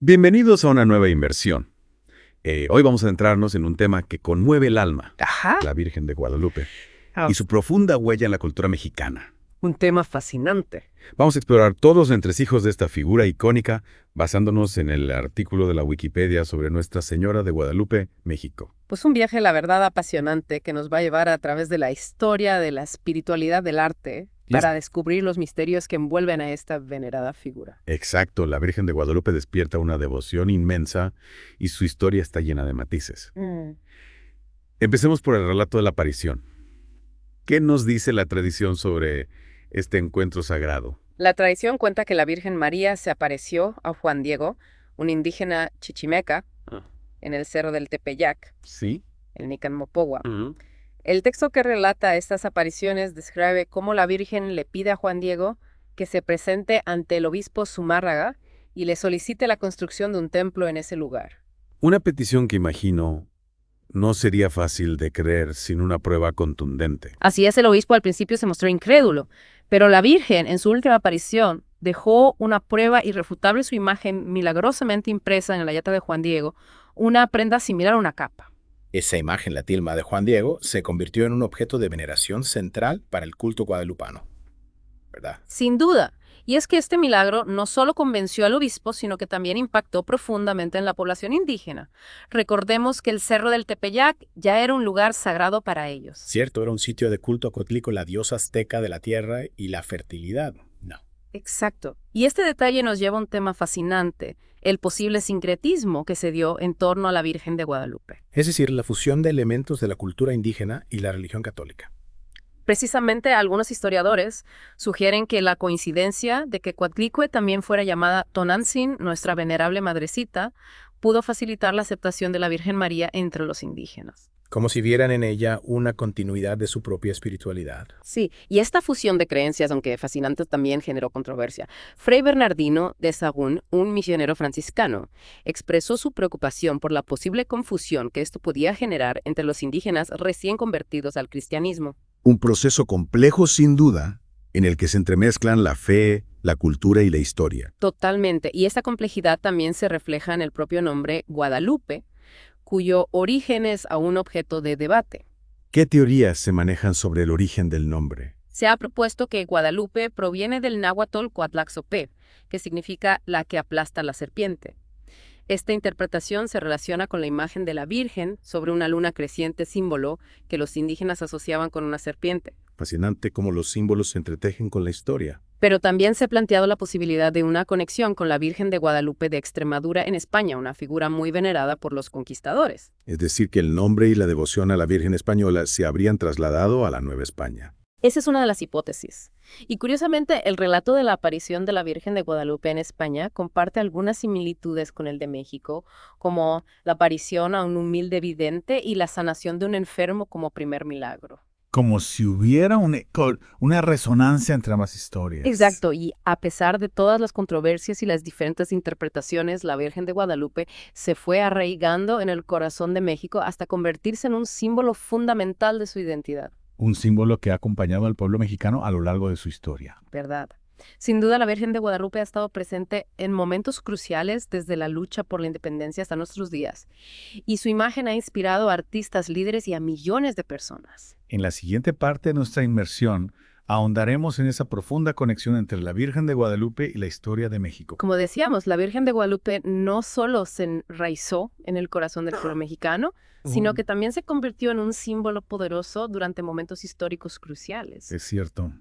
Bienvenidos a una nueva inversión. Hoy vamos a centrarnos en un tema que conmueve el alma, Ajá. la Virgen de Guadalupe, Ah, y su profunda huella en la cultura mexicana. un tema fascinante. Vamos a explorar todos los entresijos de esta figura icónica, basándonos en el artículo de la Wikipedia sobre Nuestra Señora de Guadalupe, México. Pues un viaje, la verdad, apasionante que nos va a llevar a través de la historia, de la espiritualidad del arte, para descubrir los misterios que envuelven a esta venerada figura. Exacto, la Virgen de Guadalupe despierta una devoción inmensa y su historia está llena de matices. Empecemos por el relato de la aparición. ¿Qué nos dice la tradición sobre este encuentro sagrado? La tradición cuenta que la Virgen María se apareció a Juan Diego, un indígena chichimeca, en el cerro del Tepeyac, ¿Sí? el Nican Mopogua. El texto que relata estas apariciones describe cómo la Virgen le pide a Juan Diego que se presente ante el obispo Zumárraga y le solicite la construcción de un templo en ese lugar. Una petición que imagino no sería fácil de creer sin una prueba contundente. Así es, el obispo al principio se mostró incrédulo, pero la Virgen, en su última aparición, dejó una prueba irrefutable, su imagen milagrosamente impresa en la llanta de Juan Diego, una prenda similar a una capa. Esa imagen, la tilma de Juan Diego, se convirtió en un objeto de veneración central para el culto guadalupano, ¿verdad? Sin duda. Y es que este milagro no solo convenció al obispo, sino que también impactó profundamente en la población indígena. Recordemos que el Cerro del Tepeyac ya era un lugar sagrado para ellos. Cierto, era un sitio de culto a Coatlico, la diosa azteca de la tierra y la fertilidad. No. Exacto. Y este detalle nos lleva a un tema fascinante, el posible sincretismo que se dio en torno a la Virgen de Guadalupe. Es decir, la fusión de elementos de la cultura indígena y la religión católica. Precisamente algunos historiadores sugieren que la coincidencia de que Coatlicue también fuera llamada Tonantzin, nuestra venerable madrecita, pudo facilitar la aceptación de la Virgen María entre los indígenas. Como si vieran en ella una continuidad de su propia espiritualidad. Sí, y esta fusión de creencias, aunque fascinante, también generó controversia. Fray Bernardino de Sahagún, un misionero franciscano, expresó su preocupación por la posible confusión que esto podía generar entre los indígenas recién convertidos al cristianismo. Un proceso complejo sin duda, en el que se entremezclan la fe, la cultura y la historia. Totalmente, y esta complejidad también se refleja en el propio nombre Guadalupe, cuyo origen es aún objeto de debate. ¿Qué teorías se manejan sobre el origen del nombre? Se ha propuesto que Guadalupe proviene del náhuatl Cuatlaxope, que significa la que aplasta la serpiente. Esta interpretación se relaciona con la imagen de la Virgen sobre una luna creciente, símbolo que los indígenas asociaban con una serpiente. Fascinante cómo los símbolos se entretejen con la historia. Pero también se ha planteado la posibilidad de una conexión con la Virgen de Guadalupe de Extremadura en España, una figura muy venerada por los conquistadores. Es decir, que el nombre y la devoción a la Virgen española se habrían trasladado a la Nueva España. Esa es una de las hipótesis. Y curiosamente, el relato de la aparición de la Virgen de Guadalupe en España comparte algunas similitudes con el de México, como la aparición a un humilde vidente y la sanación de un enfermo como primer milagro. Como si hubiera una resonancia entre ambas historias. Exacto, y a pesar de todas las controversias y las diferentes interpretaciones, la Virgen de Guadalupe se fue arraigando en el corazón de México hasta convertirse en un símbolo fundamental de su identidad. Un símbolo que ha acompañado al pueblo mexicano a lo largo de su historia. ¿Verdad? Sin duda, la Virgen de Guadalupe ha estado presente en momentos cruciales desde la lucha por la independencia hasta nuestros días. Y su imagen ha inspirado a artistas, líderes y a millones de personas. En la siguiente parte de nuestra inmersión, ahondaremos en esa profunda conexión entre la Virgen de Guadalupe y la historia de México. Como decíamos, la Virgen de Guadalupe no solo se enraizó en el corazón del pueblo mexicano, sino que también se convirtió en un símbolo poderoso durante momentos históricos cruciales. Es cierto.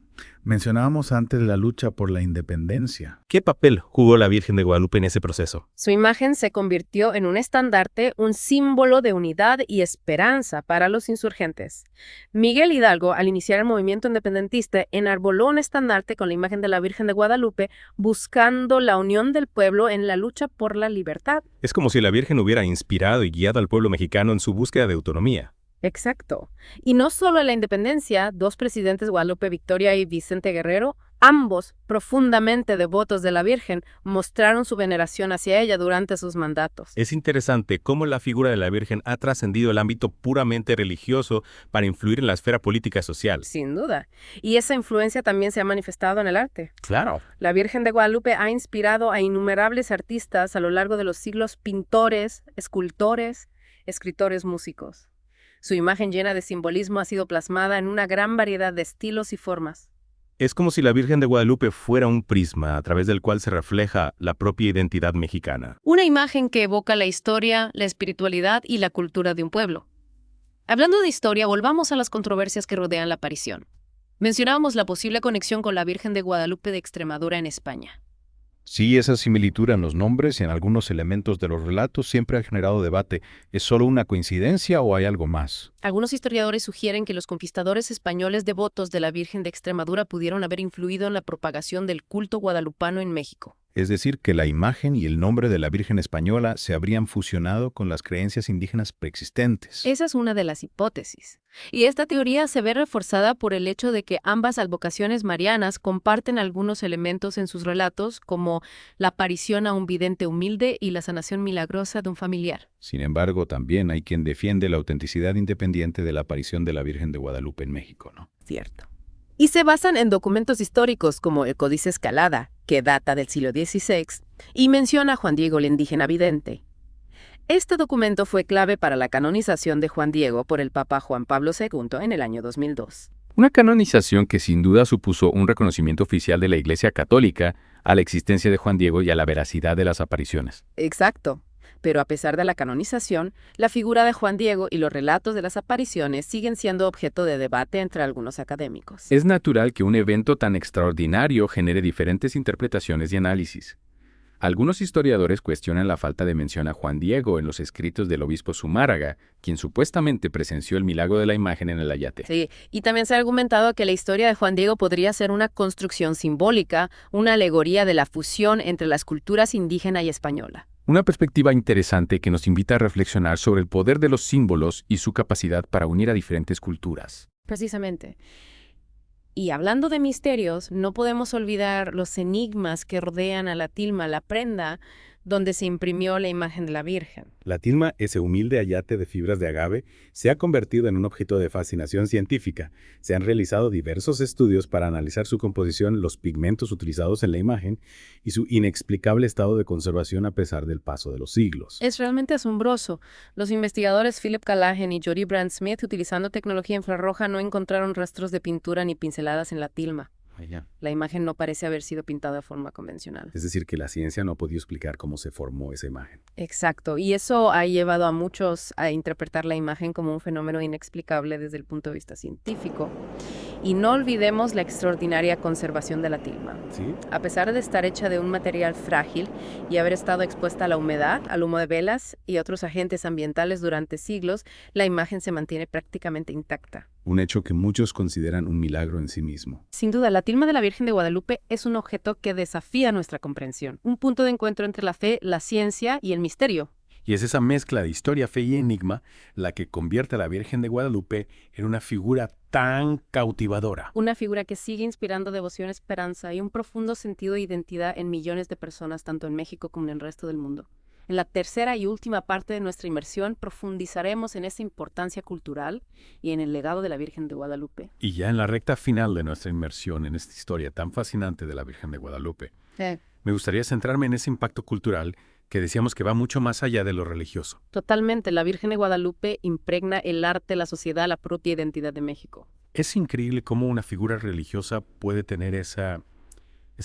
Mencionábamos antes la lucha por la independencia. ¿Qué papel jugó la Virgen de Guadalupe en ese proceso? Su imagen se convirtió en un estandarte, un símbolo de unidad y esperanza para los insurgentes. Miguel Hidalgo, al iniciar el movimiento independentista, enarboló un estandarte con la imagen de la Virgen de Guadalupe, buscando la unión del pueblo en la lucha por la libertad. Es como si la Virgen hubiera inspirado y guiado al pueblo mexicano en su búsqueda de autonomía. Exacto. Y no solo en la independencia, dos presidentes, Guadalupe Victoria y Vicente Guerrero, Ambos, profundamente devotos de la Virgen, mostraron su veneración hacia ella durante sus mandatos. Es interesante cómo la figura de la Virgen ha trascendido el ámbito puramente religioso para influir en la esfera política y social. Sin duda. Y esa influencia también se ha manifestado en el arte. Claro. La Virgen de Guadalupe ha inspirado a innumerables artistas a lo largo de los siglos, pintores, escultores, escritores, músicos. Su imagen llena de simbolismo ha sido plasmada en una gran variedad de estilos y formas. Es como si la Virgen de Guadalupe fuera un prisma a través del cual se refleja la propia identidad mexicana. Una imagen que evoca la historia, la espiritualidad y la cultura de un pueblo. Hablando de historia, volvamos a las controversias que rodean la aparición. Mencionábamos la posible conexión con la Virgen de Guadalupe de Extremadura en España. Sí, esa similitud en los nombres y en algunos elementos de los relatos siempre ha generado debate. ¿Es solo una coincidencia o hay algo más? Algunos historiadores sugieren que los conquistadores españoles devotos de la Virgen de Extremadura pudieron haber influido en la propagación del culto guadalupano en México. Es decir, que la imagen y el nombre de la Virgen española se habrían fusionado con las creencias indígenas preexistentes. Esa es una de las hipótesis. Y esta teoría se ve reforzada por el hecho de que ambas advocaciones marianas comparten algunos elementos en sus relatos, como la aparición a un vidente humilde y la sanación milagrosa de un familiar. Sin embargo, también hay quien defiende la autenticidad independiente de la aparición de la Virgen de Guadalupe en México, ¿no? Cierto. Y se basan en documentos históricos como el Códice Escalada, que data del siglo XVI, y menciona a Juan Diego el indígena vidente. Este documento fue clave para la canonización de Juan Diego por el Papa Juan Pablo II en el año 2002. Una canonización que sin duda supuso un reconocimiento oficial de la Iglesia Católica a la existencia de Juan Diego y a la veracidad de las apariciones. Exacto. Pero a pesar de la canonización, la figura de Juan Diego y los relatos de las apariciones siguen siendo objeto de debate entre algunos académicos. Es natural que un evento tan extraordinario genere diferentes interpretaciones y análisis. Algunos historiadores cuestionan la falta de mención a Juan Diego en los escritos del obispo Zumárraga, quien supuestamente presenció el milagro de la imagen en el Ayate. Sí, y también se ha argumentado que la historia de Juan Diego podría ser una construcción simbólica, una alegoría de la fusión entre las culturas indígena y española. Una perspectiva interesante que nos invita a reflexionar sobre el poder de los símbolos y su capacidad para unir a diferentes culturas. Precisamente. Y hablando de misterios, no podemos olvidar los enigmas que rodean a la tilma, la prenda donde se imprimió la imagen de la Virgen. La tilma, ese humilde ayate de fibras de agave, se ha convertido en un objeto de fascinación científica. Se han realizado diversos estudios para analizar su composición, los pigmentos utilizados en la imagen y su inexplicable estado de conservación a pesar del paso de los siglos. Es realmente asombroso. Los investigadores Philip Callahan y Jody Brand Smith, utilizando tecnología infrarroja, no encontraron rastros de pintura ni pinceladas en la tilma. La imagen no parece haber sido pintada de forma convencional. Es decir, que la ciencia no ha podido explicar cómo se formó esa imagen. Exacto, y eso ha llevado a muchos a interpretar la imagen como un fenómeno inexplicable desde el punto de vista científico. Y no olvidemos la extraordinaria conservación de la tilma. ¿Sí? A pesar de estar hecha de un material frágil y haber estado expuesta a la humedad, al humo de velas y otros agentes ambientales durante siglos, la imagen se mantiene prácticamente intacta. Un hecho que muchos consideran un milagro en sí mismo. Sin duda, la tilma de la Virgen de Guadalupe es un objeto que desafía nuestra comprensión, un punto de encuentro entre la fe, la ciencia y el misterio. Y es esa mezcla de historia, fe y enigma la que convierte a la Virgen de Guadalupe en una figura tan cautivadora. Una figura que sigue inspirando devoción, esperanza y un profundo sentido de identidad en millones de personas, tanto en México como en el resto del mundo. En la tercera y última parte de nuestra inmersión profundizaremos en esa importancia cultural y en el legado de la Virgen de Guadalupe. Y ya en la recta final de nuestra inmersión en esta historia tan fascinante de la Virgen de Guadalupe, me gustaría centrarme en ese impacto cultural que decíamos que va mucho más allá de lo religioso. Totalmente, la Virgen de Guadalupe impregna el arte, la sociedad, la propia identidad de México. Es increíble cómo una figura religiosa puede tener esa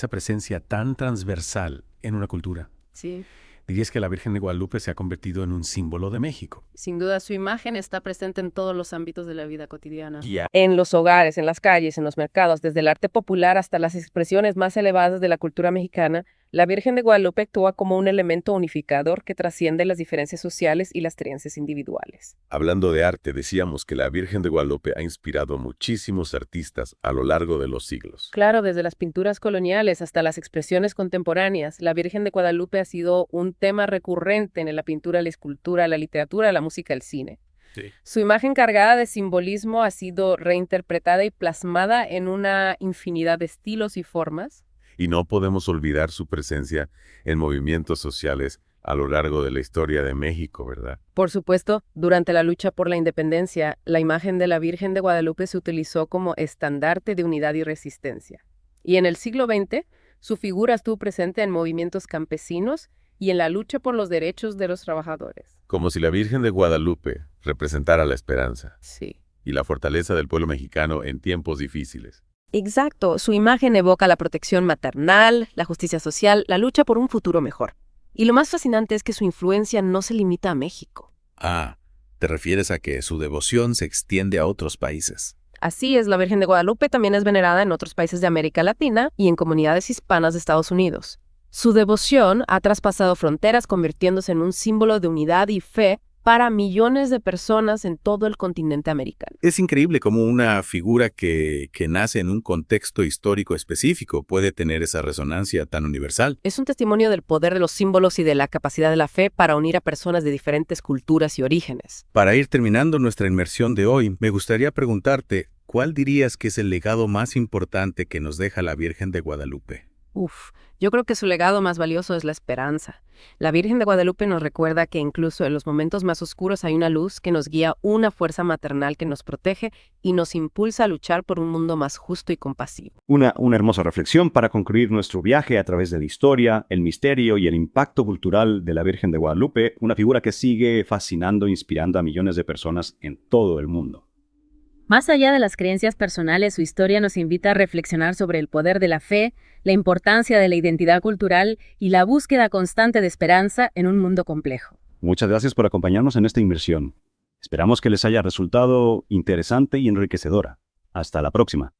presencia tan transversal en una cultura. Sí. ¿Dirías que la Virgen de Guadalupe se ha convertido en un símbolo de México? Sin duda, su imagen está presente en todos los ámbitos de la vida cotidiana. Yeah. En los hogares, en las calles, en los mercados, desde el arte popular hasta las expresiones más elevadas de la cultura mexicana, la Virgen de Guadalupe actúa como un elemento unificador que trasciende las diferencias sociales y las creencias individuales. Hablando de arte, decíamos que la Virgen de Guadalupe ha inspirado a muchísimos artistas a lo largo de los siglos. Claro, desde las pinturas coloniales hasta las expresiones contemporáneas, la Virgen de Guadalupe ha sido un tema recurrente en la pintura, la escultura, la literatura, la música, el cine. Sí. Su imagen cargada de simbolismo ha sido reinterpretada y plasmada en una infinidad de estilos y formas. Y no podemos olvidar su presencia en movimientos sociales a lo largo de la historia de México, ¿verdad? Por supuesto, durante la lucha por la independencia, la imagen de la Virgen de Guadalupe se utilizó como estandarte de unidad y resistencia. Y en el siglo XX, su figura estuvo presente en movimientos campesinos y en la lucha por los derechos de los trabajadores. Como si la Virgen de Guadalupe representara la esperanza Sí. y la fortaleza del pueblo mexicano en tiempos difíciles. Exacto, su imagen evoca la protección maternal, la justicia social, la lucha por un futuro mejor. Y lo más fascinante es que su influencia no se limita a México. Ah, ¿te refieres a que su devoción se extiende a otros países? Así es, la Virgen de Guadalupe también es venerada en otros países de América Latina y en comunidades hispanas de Estados Unidos. Su devoción ha traspasado fronteras, convirtiéndose en un símbolo de unidad y fe para millones de personas en todo el continente americano. Es increíble cómo una figura que nace en un contexto histórico específico puede tener esa resonancia tan universal. Es un testimonio del poder de los símbolos y de la capacidad de la fe para unir a personas de diferentes culturas y orígenes. Para ir terminando nuestra inmersión de hoy, me gustaría preguntarte, ¿cuál dirías que es el legado más importante que nos deja la Virgen de Guadalupe? Yo creo que su legado más valioso es la esperanza. La Virgen de Guadalupe nos recuerda que incluso en los momentos más oscuros hay una luz que nos guía, una fuerza maternal que nos protege y nos impulsa a luchar por un mundo más justo y compasivo. Una hermosa reflexión para concluir nuestro viaje a través de la historia, el misterio y el impacto cultural de la Virgen de Guadalupe, una figura que sigue fascinando e inspirando a millones de personas en todo el mundo. Más allá de las creencias personales, su historia nos invita a reflexionar sobre el poder de la fe, la importancia de la identidad cultural y la búsqueda constante de esperanza en un mundo complejo. Muchas gracias por acompañarnos en esta inmersión. Esperamos que les haya resultado interesante y enriquecedora. Hasta la próxima.